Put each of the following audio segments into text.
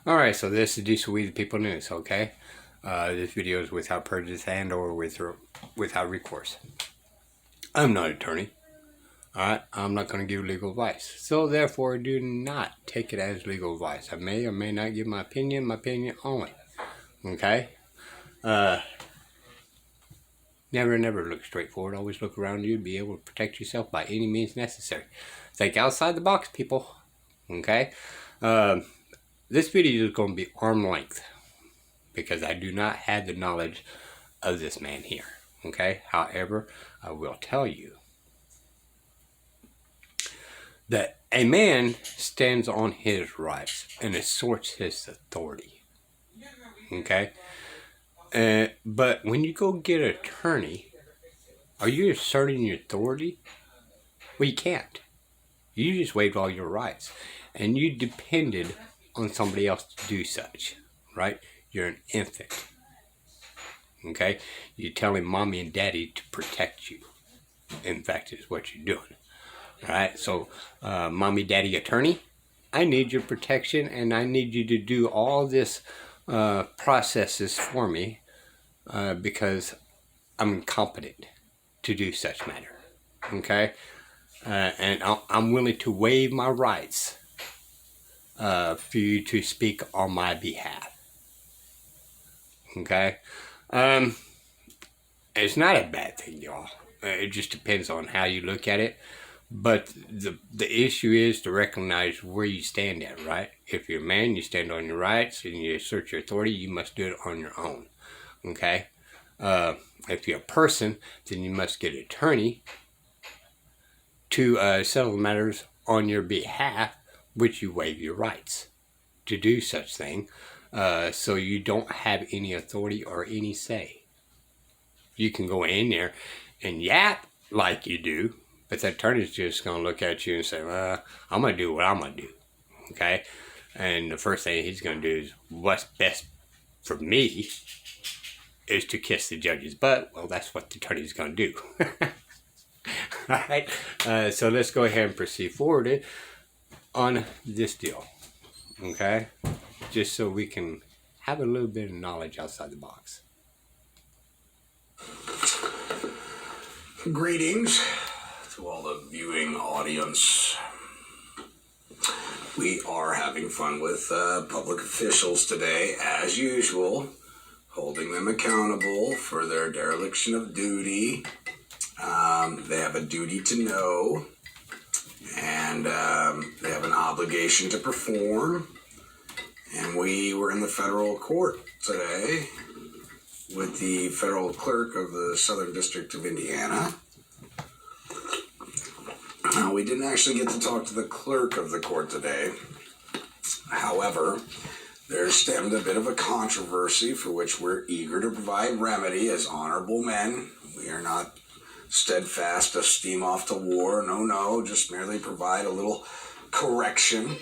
Alright, so this is Diesel We the People News, okay? This video is without prejudice and or without recourse. I'm not an attorney. Alright, I'm not going to give legal advice. So therefore, do not take it as legal advice. I may or may not give my opinion only. Okay? Never look straight forward. Always look around you to be able to protect yourself by any means necessary. Think outside the box, people. Okay? This video is going to be arm length because I do not have the knowledge of this man here. Okay? However, I will tell you that a man stands on his rights and asserts his authority. Okay? But when you go get an attorney, are you asserting your authority? Well, you can't. You just waived all your rights. And you depended on somebody else to do such, right? You're an infant. Okay? You're telling mommy and daddy to protect you. In fact, is what you're doing. Alright? So, mommy, daddy, attorney, I need your protection and I need you to do all this processes for me because I'm incompetent to do such matter. Okay? And I'm willing to waive my rights for you to speak on my behalf. Okay? It's not a bad thing, y'all. It just depends on how you look at it. But the issue is to recognize where you stand at, right? If you're a man, you stand on your rights and you assert your authority, you must do it on your own. Okay? If you're a person, then you must get an attorney to settle matters on your behalf, which you waive your rights to do such thing, so you don't have any authority or any say. You can go in there and yap like you do, but the attorney's just going to look at you and say, well, I'm going to do what I'm going to do, okay? And the first thing he's going to do is, what's best for me is to kiss the judge's butt. Well, that's what the attorney's going to do. Alright, so let's go ahead and proceed forward on this deal, okay? Just so we can have a little bit of knowledge outside the box. Greetings to all the viewing audience. We are having fun with public officials today, as usual, holding them accountable for their dereliction of duty. They have a duty to know, and they have an obligation to perform. And we were in the federal court today with the federal clerk of the Southern District of Indiana. We didn't actually get to talk to the clerk of the court today. However, there stemmed a bit of a controversy for which we're eager to provide remedy as honorable men. We are not steadfast to steam off to war. No, just merely provide a little correction.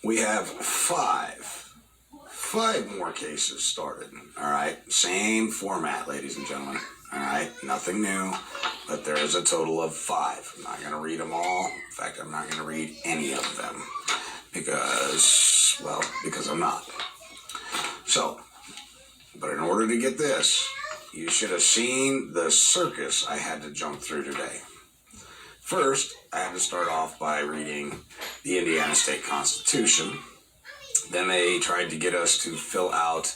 We have five more cases started. All right, same format, ladies and gentlemen. All right, nothing new, but there is a total of 5. I'm not going to read them all. In fact, I'm not going to read any of them because I'm not. So, but in order to get this, you should have seen the circus I had to jump through today. First, I had to start off by reading the Indiana State Constitution. Then they tried to get us to fill out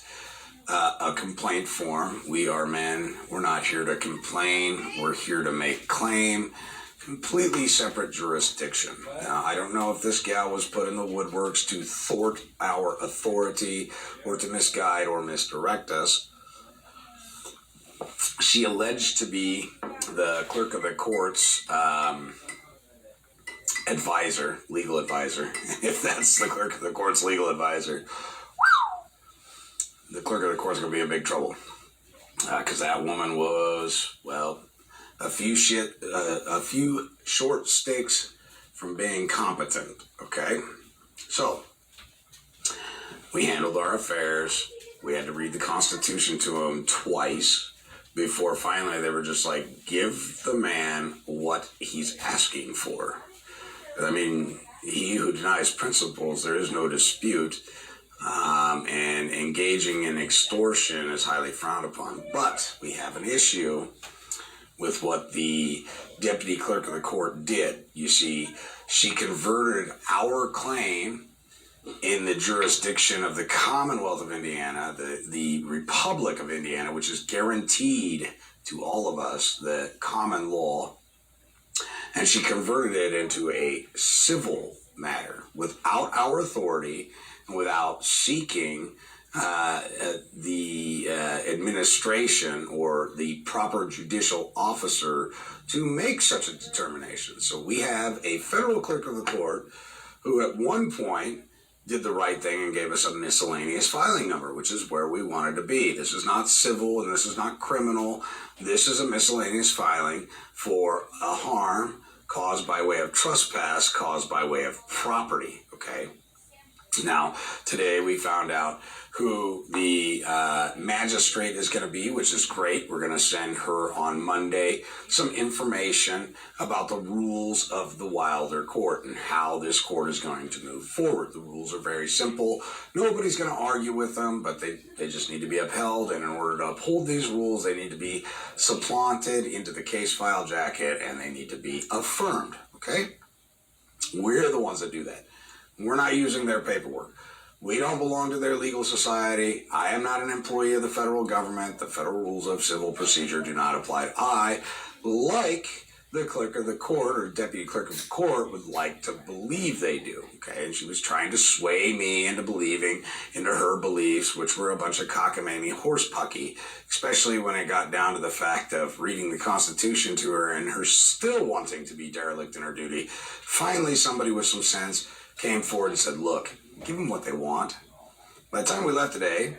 a complaint form. We are men. We're not here to complain. We're here to make claim. Completely separate jurisdiction. Now, I don't know if this gal was put in the woodworks to thwart our authority or to misguide or misdirect us. She alleged to be the clerk of the court's advisor, legal advisor. If that's the clerk of the court's legal advisor, the clerk of the court's going to be in big trouble. Because that woman was, well, a few short sticks from being competent, okay? So, we handled our affairs. We had to read the Constitution to him twice before finally they were just like, give the man what he's asking for. I mean, he who denies principles, there is no dispute, and engaging in extortion is highly frowned upon. But we have an issue with what the deputy clerk of the court did. You see, she converted our claim in the jurisdiction of the Commonwealth of Indiana, the Republic of Indiana, which is guaranteed to all of us, the common law, and she converted it into a civil matter without our authority and without seeking the administration or the proper judicial officer to make such a determination. So we have a federal clerk of the court who at one point did the right thing and gave us a miscellaneous filing number, which is where we wanted to be. This is not civil and this is not criminal. This is a miscellaneous filing for a harm caused by way of trespass, caused by way of property, okay? Now, today we found out who the magistrate is going to be, which is great. We're going to send her on Monday some information about the rules of the Wilder Court and how this court is going to move forward. The rules are very simple. Nobody's going to argue with them, but they just need to be upheld. And in order to uphold these rules, they need to be supplanted into the case file jacket and they need to be affirmed, okay? We're the ones that do that. We're not using their paperwork. We don't belong to their legal society. I am not an employee of the federal government. The federal rules of civil procedure do not apply. I, like the clerk of the court or deputy clerk of the court, would like to believe they do. Okay, and she was trying to sway me into believing into her beliefs, which were a bunch of cockamamie horsepucky, especially when it got down to the fact of reading the Constitution to her and her still wanting to be derelict in her duty. Finally, somebody with some sense came forward and said, look, give them what they want. By the time we left today,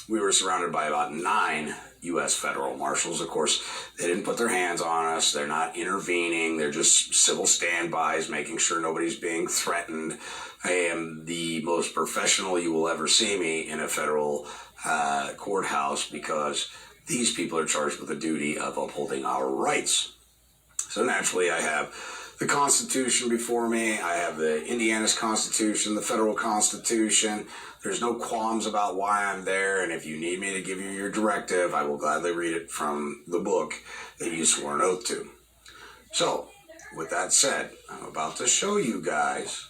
we were surrounded by about 9 U.S. federal marshals. Of course, they didn't put their hands on us. They're not intervening. They're just civil standbys, making sure nobody's being threatened. I am the most professional you will ever see me in a federal courthouse because these people are charged with the duty of upholding our rights. So naturally, I have the Constitution before me. I have the Indiana's Constitution, the federal Constitution. There's no qualms about why I'm there, and if you need me to give you your directive, I will gladly read it from the book that you swore an oath to. So, with that said, I'm about to show you guys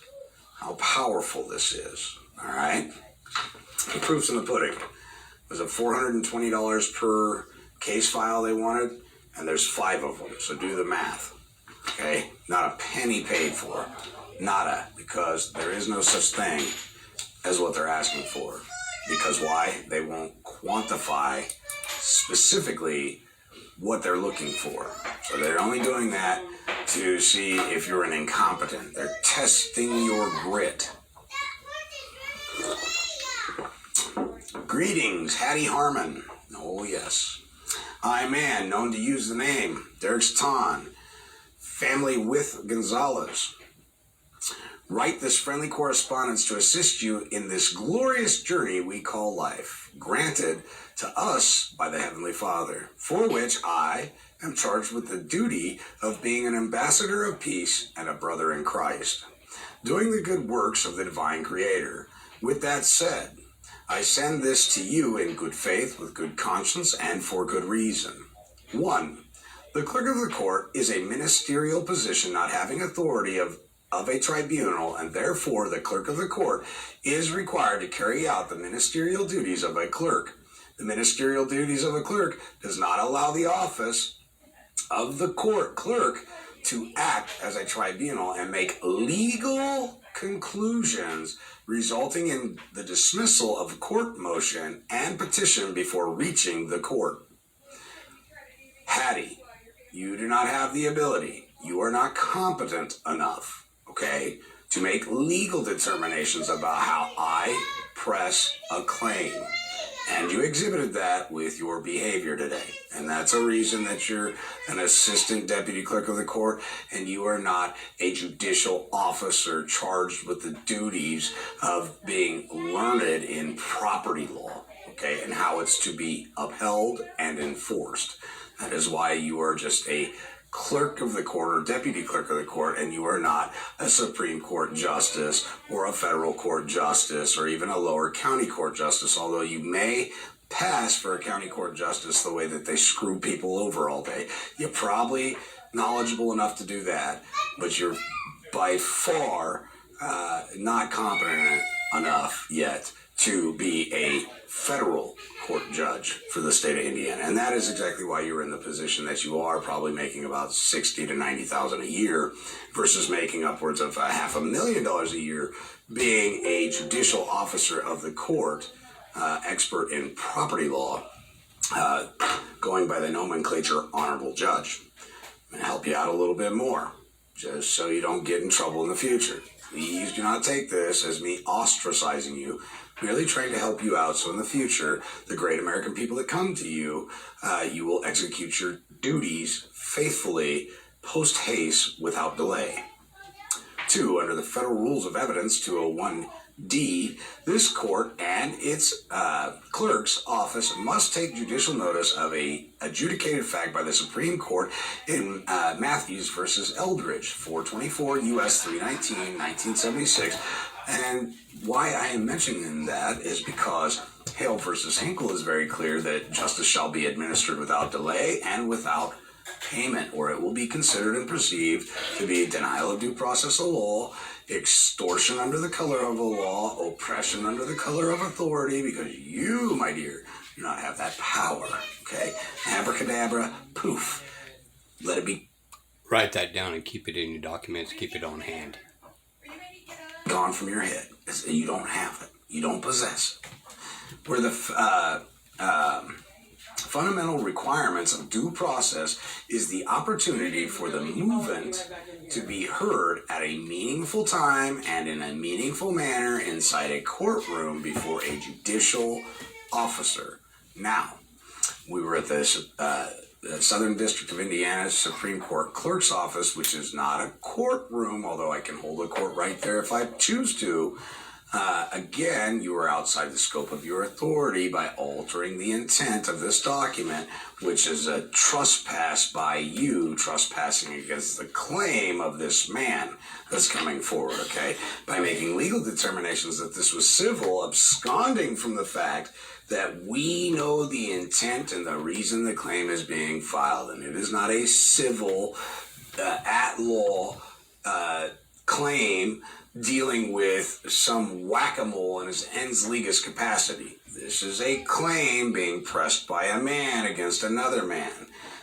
how powerful this is, all right? The proof's in the pudding. It was a $420 per case file they wanted, and there's 5 of them, so do the math. Okay, not a penny paid for, nada, because there is no such thing as what they're asking for. Because why? They won't quantify specifically what they're looking for. So they're only doing that to see if you're an incompetent. They're testing your grit. Greetings, Hattie Harmon. Oh yes. I man, known to use the name Derek Satan. Family with Gonzalez. Write this friendly correspondence to assist you in this glorious journey we call life, granted to us by the Heavenly Father, for which I am charged with the duty of being an ambassador of peace and a brother in Christ, doing the good works of the divine Creator. With that said, I send this to you in good faith, with good conscience, and for good reason. 1. The clerk of the court is a ministerial position not having authority of a tribunal, and therefore the clerk of the court is required to carry out the ministerial duties of a clerk. The ministerial duties of a clerk does not allow the office of the court clerk to act as a tribunal and make legal conclusions resulting in the dismissal of court motion and petition before reaching the court. Hattie, you do not have the ability, you are not competent enough, okay, to make legal determinations about how I press a claim. And you exhibited that with your behavior today. And that's a reason that you're an assistant deputy clerk of the court and you are not a judicial officer charged with the duties of being learned in property law, okay, and how it's to be upheld and enforced. That is why you are just a clerk of the court or deputy clerk of the court, and you are not a Supreme Court justice or a federal court justice or even a lower county court justice, although you may pass for a county court justice the way that they screw people over all day. You're probably knowledgeable enough to do that, but you're by far not competent enough yet to be a federal court judge for the state of Indiana. And that is exactly why you're in the position that you are, probably making about $60,000 to $90,000 a year versus making upwards of $500,000 a year being a judicial officer of the court, expert in property law, going by the nomenclature honorable judge. I'm going to help you out a little bit more, just so you don't get in trouble in the future. Please do not take this as me ostracizing you, merely trying to help you out so in the future, the great American people that come to you, you will execute your duties faithfully, post haste, without delay. 2, under the Federal Rules of Evidence 201D, this court and its clerk's office must take judicial notice of a adjudicated fact by the Supreme Court in Matthews versus Eldridge, 424 U.S. 319, 1976. And why I am mentioning that is because Hale versus Hinkle is very clear that justice shall be administered without delay and without payment, or it will be considered and perceived to be denial of due process of law, extortion under the color of a law, oppression under the color of authority, because you, my dear, do not have that power. Okay? Abracadabra, poof. Let it be. Write that down and keep it in your documents. Keep it on hand. Gone from your head. You don't have it. You don't possess it. Where the fundamental requirements of due process is the opportunity for the movement to be heard at a meaningful time and in a meaningful manner inside a courtroom before a judicial officer. Now, we were at the Southern District of Indiana's Supreme Court Clerk's Office, which is not a courtroom, although I can hold a court right there if I choose to. Again, you are outside the scope of your authority by altering the intent of this document, which is a trespass by you, trespassing against the claim of this man that's coming forward, okay? By making legal determinations that this was civil, absconding from the fact that we know the intent and the reason the claim is being filed, and it is not a civil, at-law claim dealing with some whack-a-mole in his ens legis capacity. This is a claim being pressed by a man against another man,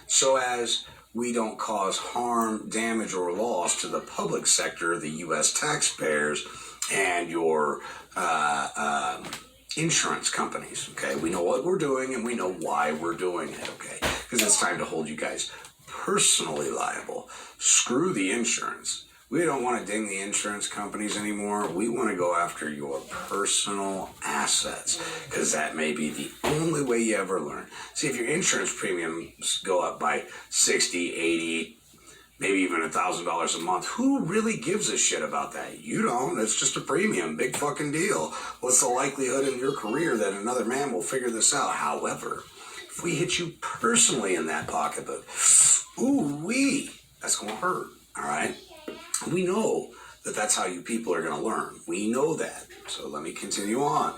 so as we don't cause harm, damage, or loss to the public sector, the U.S. taxpayers, and your insurance companies, okay? We know what we're doing, and we know why we're doing it, okay? Because it's time to hold you guys personally liable. Screw the insurance. We don't want to ding the insurance companies anymore. We want to go after your personal assets, because that may be the only way you ever learn. See, if your insurance premiums go up by $60, $80, maybe even $1,000 a month, who really gives a shit about that? You don't. It's just a premium. Big fucking deal. What's the likelihood in your career that another man will figure this out? However, if we hit you personally in that pocketbook, ooh-wee, that's going to hurt, all right? We know that that's how you people are going to learn. We know that. So let me continue on.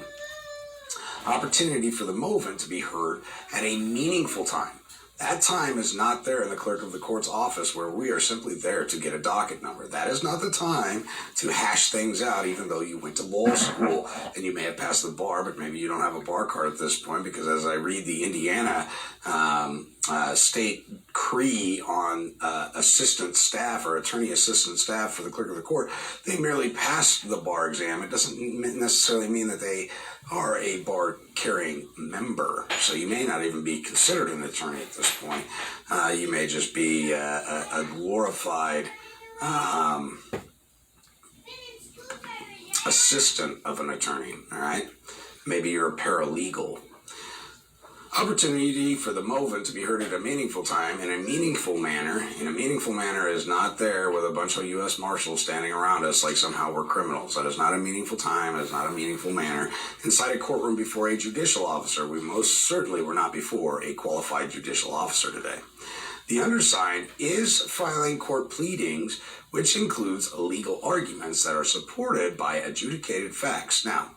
Opportunity for the movement to be heard at a meaningful time. That time is not there in the clerk of the court's office, where we are simply there to get a docket number. That is not the time to hash things out, even though you went to law school and you may have passed the bar, but maybe you don't have a bar card at this point, because as I read the Indiana state decree on assistant staff or attorney assistant staff for the clerk of the court, they merely passed the bar exam. It doesn't necessarily mean that they are a bar carrying member. So you may not even be considered an attorney at this point. You may just be a glorified assistant of an attorney, all right? Maybe you're a paralegal. Opportunity for the movement to be heard at a meaningful time in a meaningful manner. In a meaningful manner is not there with a bunch of U.S. Marshals standing around us like somehow we're criminals. That is not a meaningful time. It is not a meaningful manner. Inside a courtroom before a judicial officer, we most certainly were not before a qualified judicial officer today. The undersigned is filing court pleadings, which includes legal arguments that are supported by adjudicated facts. Now,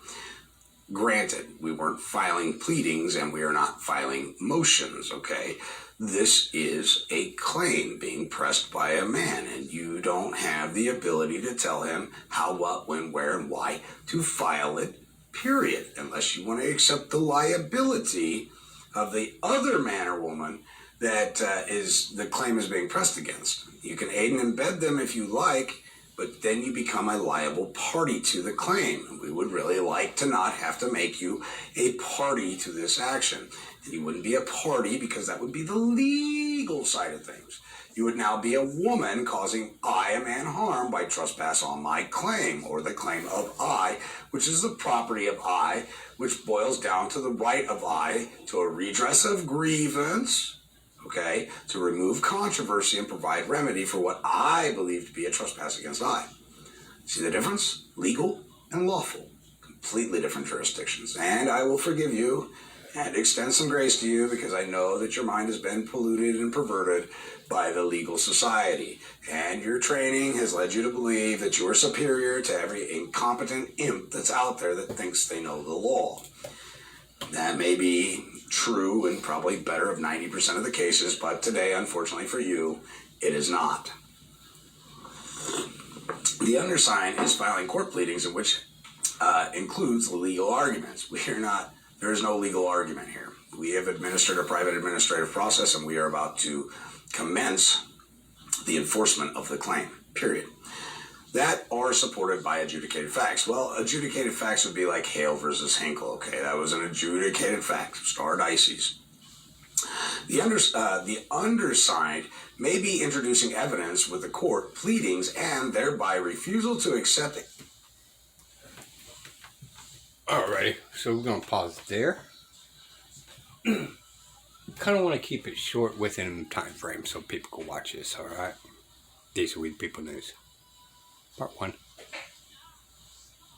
granted, we weren't filing pleadings and we are not filing motions, okay? This is a claim being pressed by a man, and you don't have the ability to tell him how, what, when, where, and why to file it, period, unless you want to accept the liability of the other man or woman that the claim is being pressed against. You can aid and abet them if you like, but then you become a liable party to the claim. We would really like to not have to make you a party to this action. And you wouldn't be a party because that would be the legal side of things. You would now be a woman causing I, a man, harm by trespass on my claim, or the claim of I, which is the property of I, which boils down to the right of I to a redress of grievance, okay, to remove controversy and provide remedy for what I believe to be a trespass against I. See the difference? Legal and lawful. Completely different jurisdictions. And I will forgive you and extend some grace to you because I know that your mind has been polluted and perverted by the legal society. And your training has led you to believe that you are superior to every incompetent imp that's out there that thinks they know the law. That may be true and probably better of 90% of the cases, but today, unfortunately for you, it is not. The undersigned is filing court pleadings in which includes legal arguments. There is no legal argument here. We have administered a private administrative process and we are about to commence the enforcement of the claim, period. That are supported by adjudicated facts. Well, adjudicated facts would be like Hale versus Hinkle, okay? That was an adjudicated fact, stare decisis. The undersigned may be introducing evidence with the court pleadings and thereby refusal to accept it. Alrighty, so we're going to pause there. Kind of want to keep it short within time frame so people can watch this, alright? These are We the People News. Part 1.